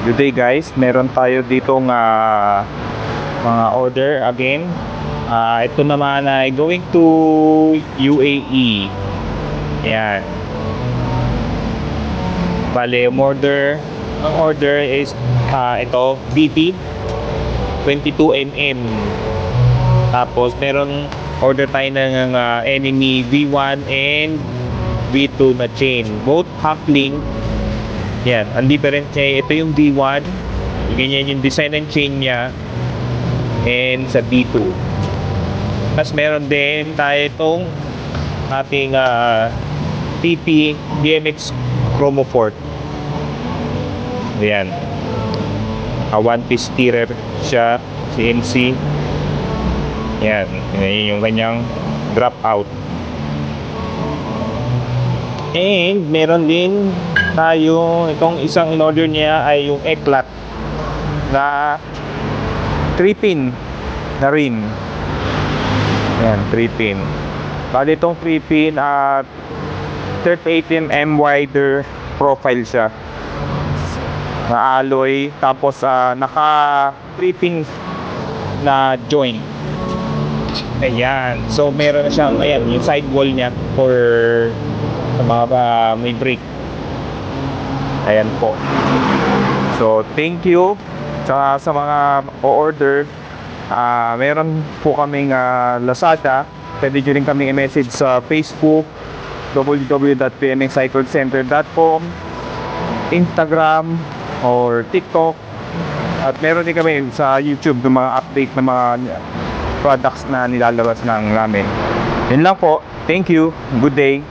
Good day guys, meron tayo ditong mga order again. Ito naman ay going to UAE. Yan. Bale, ang order is ito, BP 22mm. Tapos meron order tayo ng Enemy V1 and V2 na chain. Both half link. Yan, ang difference niya, ito yung V1, ganyan yung design ng chain niya, and sa V2. Tapos meron din tayo itong ating TP DMX Chromoport. Yan, one piece steerer siya, CNC. Yan, yun yung kanyang drop out. And meron din tayo, itong isang in-order niya ay yung Eclat na 3-pin na rin. Yan, 3-pin. Bali itong 3-pin at 38mm wider profile siya na alloy, tapos naka 3-pin na joint. Ayan, so meron na siyang, ayan, yung sidewall niya for sa mga may brake. Ayan po. So thank you sa mga o-order. Meron po kaming Lazada. Pwede nyo rin kaming i-message sa Facebook, www.pmxcyclecenter.com, Instagram or TikTok. At meron din kami sa YouTube ng mga update ng mga products na nilalabas ng namin. Yun lang po. Thank you. Good day.